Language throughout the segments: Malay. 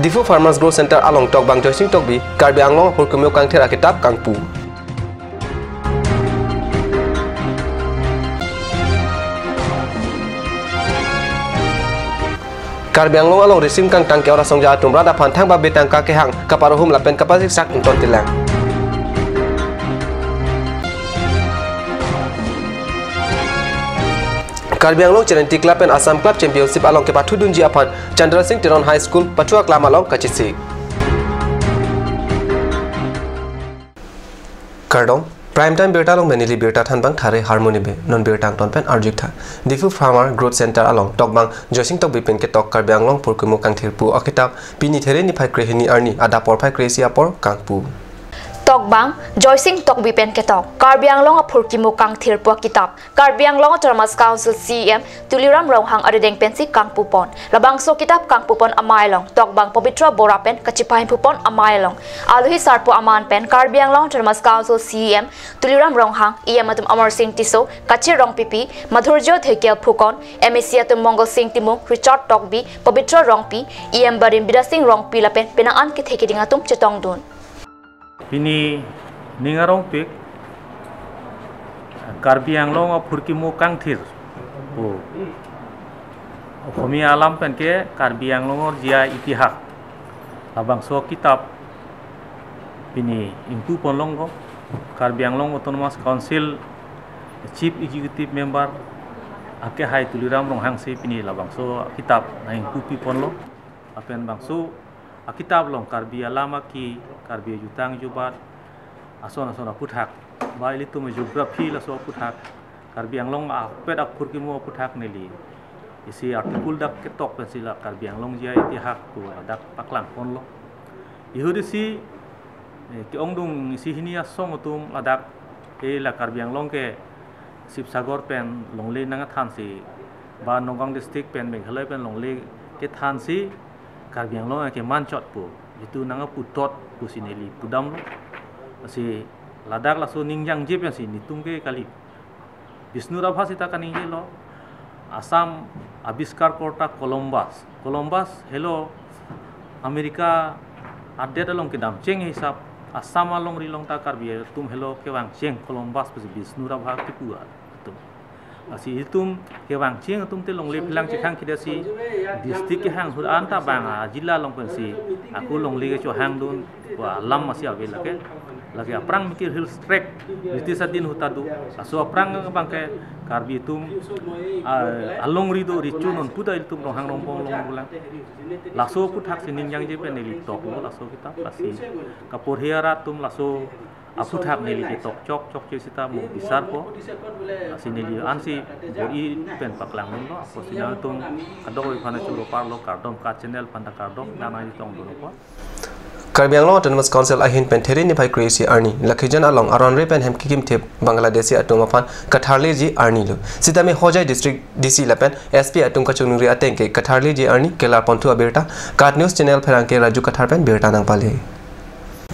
Difu Farmers Growth Center along Tokbang Joising Tokbi, Karbi Anglong Purkumyo Kang Thera Kitab Kangpu. Karbi Anglong along resim Kang Tangke Ora Songja Atum Rada Pantang Ba Betang Kakehang Kaparohum Lapen Kapasik Sak Unton Tilang. Karbi Anglong Cherentik Lapen Assam Club Championship along ke Pathudunji Apan Chandra Singh Teron High School Patua Klam along Kachisi. Kardong Prime Time Berta along Menili Berta Thanbang Thare Harmony Be Non Bertang Ton Pen Arjik Tha Difu Farmer Growth Center along Tokbang Joising Tok Bipen ke Tok Karbi Anglong Purkumu Kang Thirpu Akitab Pini There ni Phai Krehini Arni Ada Por Phai Kresia Por Kangpu Tokbang Joising Tok Bipen ke Tok Karbi Anglong Purkumu Kang Thirpu Akitab Karbi Anglong Autonomous Council CEM Tuliram Ronghang Adeng Pensi Kangpu Pon Labangso Kitab Kangpu Pon Amailong Tokbang Pobitra Borapen Kachipahin Pupon Amailong Aluhi Sarpu Aman Pen Karbi Anglong Autonomous Council CEM Tuliram Ronghang Iamatum Amar Singh Tiso Kachir Rong Pipi Madhurjo Thekel Phukon Emisiatum Mongol Singh Timung Richard Tokbi Pobitra Rongpi Iam Barim Bidasing Rongpi Lapen Penaan Ki Thekidingatum Chetong Dun Ini ningarong pik Karbi Anglong Purkumu Kang Thir po Kami alam pen ke Karbi Anglong jia itihak Labangso kitab Pini impu ponlong ko Karbi Anglong Autonomous Council Chief Executive Member Ake Hai Tuliram Ronghang se pini labangso kitab na impu pi ponlo apen bangso Akitab long Karbi alama ki Karbi jutang jubat asona puthak ba ili tu geography la so puthak Karbi Anglong apet ak Purkumu puthak neli isi artikel dak ketok pensila Karbi Anglong jia itihak tu dak paklang ponlo ihudisi ki ongdung isi hini asong utum ladak la Karbi Anglong ke Sipsagor pen longle nanga than si ba Nonggang district pen Meghalaya pen longle ke than si Karbi Anglong ke manchot pu itu nanga putot pu sineli pudam lo si ladak la so ningjang je pen si nitung ke kali Bisnu Rabha sita kan inge lo Asam Abiskar Kota Columbus hello Amerika ade dalong ke dam cheng hisap Asam along rilong ta Karbi tum hello ke wang cheng Columbus pu Bisnu Rabha ki pu tum asi hitum ke wang cheng tum te long le philang chikhang kidasi district ke hang hudan ta banga jilla long pensi aku long le ke cho hang dun wa lam masih avel lagi aprang mikir hill trek itu sadin hutadu aso aprang bangke Karbi tum along rido ricu non puda itu rohang rompong long bulan laso puthak sining yang je pen neli tok lo laso kita pasti kapur hiara tum laso aputhak neli tok cok sita mo besar po sineli ansi boi pen paklang lo apo sinal tum kadoi phana chulo parlo kardom ka channel panda kardom nama ni tong do po Karbi Anglong Autonomous Council ahin pen theri ni phai Kresi Arni Lakhijan along Aronre pen hem kikim thep Bangladeshi atum afan Katharli ji Arni lo sitame Hojai district DC lapen SP atum ka chunungri ateng ke Katharli ji Arni Kela Pontu Aberta Kat News channel pherang ke Raju Kathar pen Berta nang pale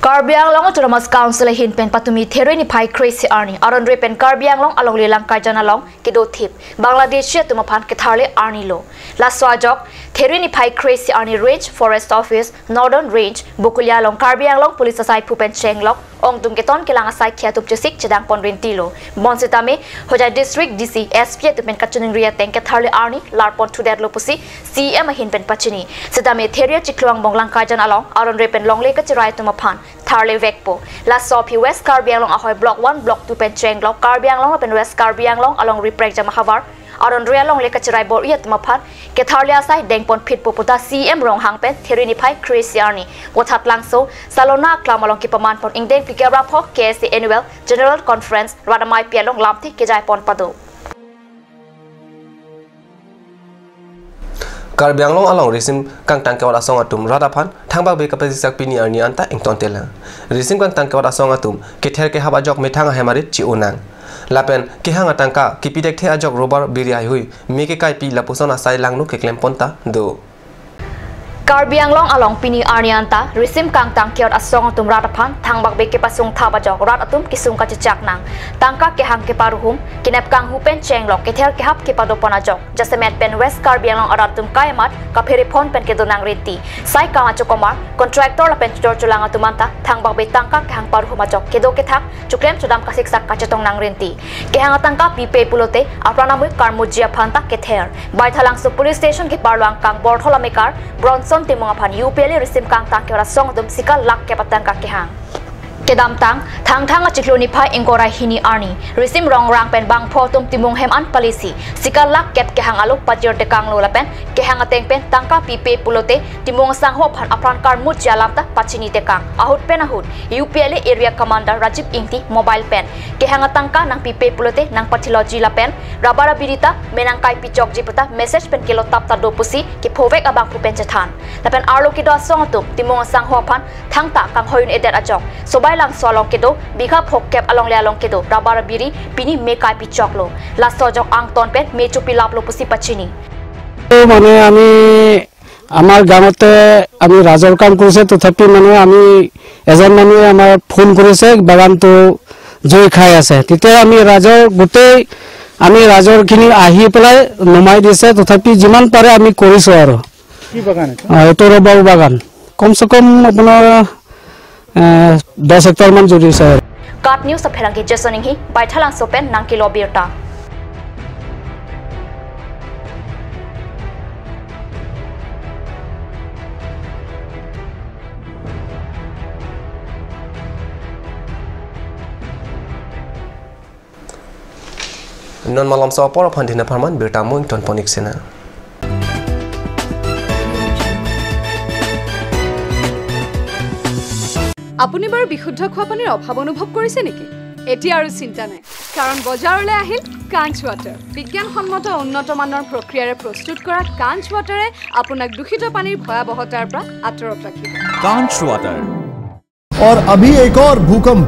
Karbi Anglong Autonomous Council hin pen patumi theri ni phai Kresi Arni Aronre pen Karbi Anglong along lelang karjan along kedo thip Bangladeshi atum afan Katharli Arni lo la swajok theri ni phai Kresi Arni Range Forest Office Northern Range Bukulia long Karbi Anglong Police Asai Pupen Chenglok ong tum keton kelang asai khiatup chesik chedang pon rentilo bonsitame Hojai District DC SP tupen kachuning ria tengke Katharli Arni larpon thudet lopusi CM hin pen pachini sitame theria chikluang bonglang kajan along aron repen longle ka chirai tumaphan Tharle Vekpo la sopi West Karbi Anglong ahoy block 1 block 2 pen Chenglok Karbi Anglong pen West Karbi Anglong along Riprek Jamahavar Aron Realong leka chirai bor iat maphan Katharli asai dengpon phit poputa CM rong hang pen theri ni phai Kresi Arni wathat langso salona klamalong ki paman pon ingdeng pikera phok KSC Annual General Conference radamai pialong lamthi kejai pon pado Karbi Anglong along resim kang tangkawat asong atum radaphan thangba be kapasisak pini Arni anta ington tela resim kang tangkawat asong atum kether ke habajok methanga hemarit chi unang Lapen kihang atangka kipidek the ajok robar biriai hui meke kai pi lapuson asai langnu ke klem ponta do Karbi Anglong along Pini Arnianta, Risim Kang Tangkiot Asong Atum Ratapan, Tangbak Beke Pasung Tabajok, Rat Atum Kisung Kachak Nang, Tangka Kehang Keparuhum, Kinep Kang Hupen Chenglok, Ketel Kehap Kepadoponajok, Jasemet Pen West Karbi Anglong Aratum Kayamat, Kapiripon Pen Kedonang Riti, Sai Kamachokomar, Contractor La Pen Chulang Atumanta, Tangbak Be Tangka Kehang Paruhumajok, Kedo Ketak, Chukrem Chudam Kasiksak Kachatong Nang Rinti, Kehang Tangka Pipe Pulote, Apranamu Karmujia Panta Keter, Baitalang Su Police Station Keparlang Kang Bortholamekar, Bronson Timong Apan UPL Risim Kang Tang Kera Song Dum Sikal Lak Kepatan Kakehang. Kedam Tang, Tang Achikloni Pai Ingora Hini Arni, Risim Rong Rang Pen Bang Potom Timong Hem An Palisi, Sikal Lak Kep Kehang Aluk Pajir de Kang Lola Pen, Kehang Ateng Pen Tangka Pipe Pulote, Timong Sang Hopan Apran Karmut Jalamta Pachini Tekang, Ahut Penahut, UPL Area Commander Rajib Inti Mobile Pen, Kehang Tangka Nang Pipe Pulote Nang Patiloji La Pen, Rabara Birita, Menangkai Pichok Jipata, Message Pen Kilo Tap Tadopusi, Kipovek Abang Pupen Jatan, La Pen Arlo Kido Song Tum, Timong Sang Hopan, Tangta Kang Hoyun Edet Ajok, Sobai Lang Solong Kedo, Bika Pokep Along Lalong Kedo, Rabara Biri, Pini Mekai Pichoklo, La Sojok Angton Pen, Mechu Pilaplo Pusi Pachini. মানে আমি আমার গাঁৱতে আমি ৰাজৰ কাম কৰিছে তথাপি মানে আমি এজন মানুহে আমাৰ ফোন কৰিছে বাগানটো জুই খাই আছে তেতিয়া আমি ৰাজৰ গোটেই আমি ৰাজৰখিনি আহি পেলাই নমাই দিছে তথাপি যিমান পাৰে আমি কৰিছো আৰু কি বাগান এইটো ৰবাৰ বাগান কমসে কম আপোনাৰ 10 হেক্টৰ মান জুৰি আছে কাট নিউজ ফেৰাংকি জেছনিংহি বাইথালাং সোপেন নাংকি লবিৰটা Non malam sopor pandina parman bertamu ington ponik sena. আপুনি বাৰু বিশুদ্ধ খোৱা পানীৰ অভাৱ অনুভৱ কৰিছে নেকি এটি আৰু চিন্তা নাই কাৰণ বজাৰলৈ আহিল কাঞ্চ ৱাটাৰ বিজ্ঞানসন্মত উন্নত মানৰ প্ৰক্ৰিয়াৰে প্ৰস্তুত কৰা কাঞ্চ ৱাটাৰে আপোনাক দূষিত পানীৰ ভয়াবহতাৰ পৰা আঁতৰত ৰাখিব कांच वाटर और अभी एक और भूकंप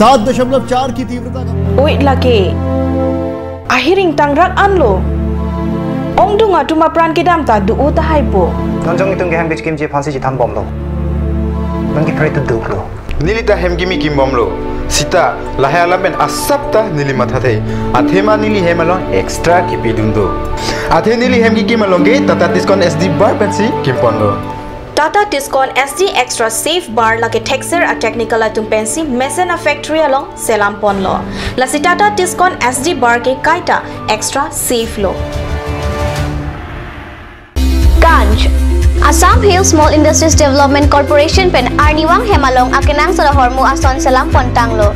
7.4 की तीव्रता का ओइ लगे ahiring tangrak anlo ongdunga tuma pran ke dam ta du uta haipo nonjong itung geham bich kim je phansi ji tham bom lo nangki prai tu duk lo nilita hem gimi kim bom lo sita lahe alamen asapta nili matha thei athema nili hemalo extra ki pidung do athe nili hem ki kimalonge tata discount sd bar pensi kim pon lo Tata Tiscon SD Extra Safe Bar lage texture a technical atum pensi Mesena factory along selam pon lo. La si Tata Tiscon SD Bar ke kaita extra safe lo. Ganj Assam Hill Small Industries Development Corporation pen Arniwang Hemalong akenang sa hormu ason selam pontang lo.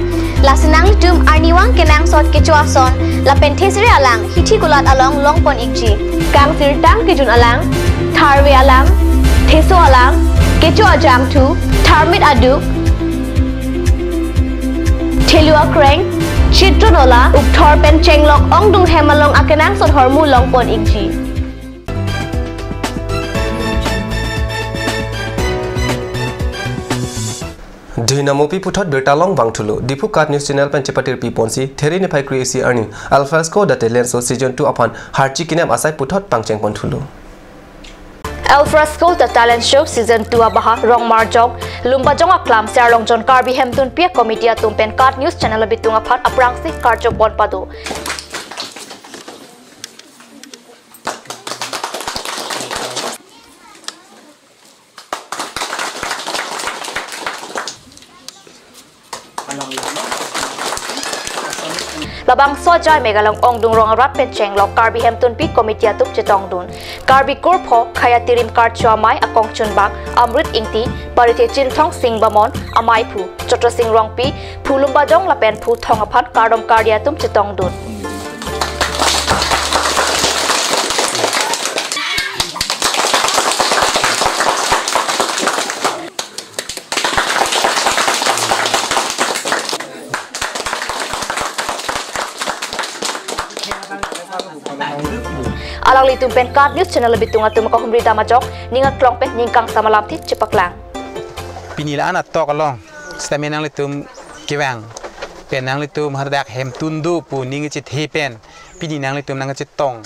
La sinang tum Arniwang kenang sot kecu ason la pentesiri alang hiti kulat along long pon ikji. Kang sirtang kejun alang tharwe alang Teso alang, kecu ajam tu, tharmit aduk, telua kreng, chitronola, ukthor pen chenglok ong dung hemalong akenang sot hormu long pon ikji. Dinamopi puthot bertalong bangthulo dipu kat news channel pen chepatir pi ponsi theri ne phai creasi earning alfresco date lenso season 2 upon harchi kinem asai puthot pangcheng ponthulo Alfresco The Talent Show Season 2 abaha Rong Marjong Lumba Jonga Klam Ser Long John Karbi Hemtun Pia Committee Tumpen Kat News Channel Bitunga Phat Aprangsi Karjok Bon Pado Labang Sojai Megalong Ongdung Rong Rat Pen Chenglok Karbi Hemtun Pi Committee Atup Chetongdun Karbi Kurpho Khaya Tirim Karchwa Mai Akong Chunbak Amrit Ingti Parite Chinthong Sing Bamon Amai Phu Chotra Sing Rong Pi Phulumba Jong La Pen Phu Thongaphat Kardom Kardia Tum Chetongdun Alang litum pen Kat News Channel Bitunga Tumaka Humri Damajok Ninga Klong pen Ningkang Samalam Ti Cepaklang Pinila anak tok along Stamenang litum kiwang Penang litum hardak hem tundu pu ninga cit hepen Pininang litum nanga cit tong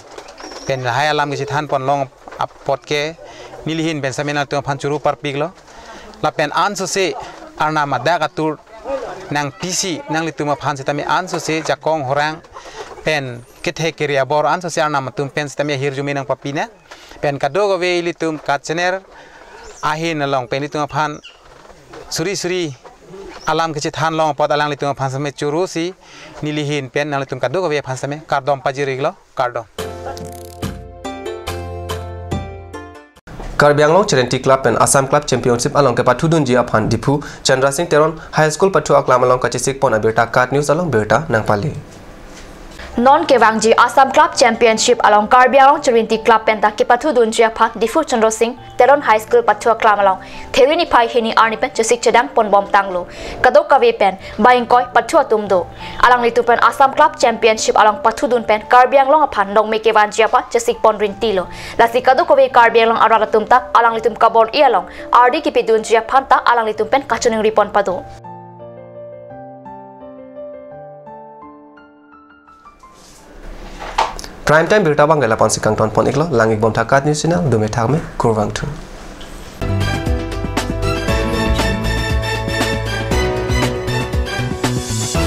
Pen rahai alam kecit han pon long apot ke nilihin ben samena tu phanchuru par piglo la pen anso se arna madak atur nang PC nang lituma phan sitami anso se jakong horang pen kethe keria bor anso se arna matum pen sitami hirjumi nang papina pen kadogo ve litum katchener ahin long pen lituma phan suri alam kecil than long pot alang litung phan same churu si nilihin pen nang litung kadogo ve phan same kardom pajiriglo kardom Karbi Anglong Charity Club and Assam Club Championship along ke Pathudun ji aphan Dipu Chandra Singh Teron High School Pathu Aklam along Kachisik Pon Abirta Kat News along Birta Nangpali Non Kewangji Assam Club Championship along Karbi Anglong Charity Club penta ke Pathudun ji aphan Dipu Chandra Singh Teron High School Pathu Aklam along Therini Pai Hini Arni pen Chasik Chedang Pon Bom Tanglo Kadok Kave pen Baingkoi Pathu Atumdo along litu pen Assam Club Championship along Pathudun pen Karbi Anglong aphan Dong Me Kewangji aphan Chasik Pon Rintilo Lasi Kadok Kave Karbi Anglong Araratum alang litum kabor ialong RD kipidun jia phanta alang litum pen kachuning ripon padu Prime time berita bangala ponsikang ton pon iklo langik bom thakat news channel dume thakme kurwang thu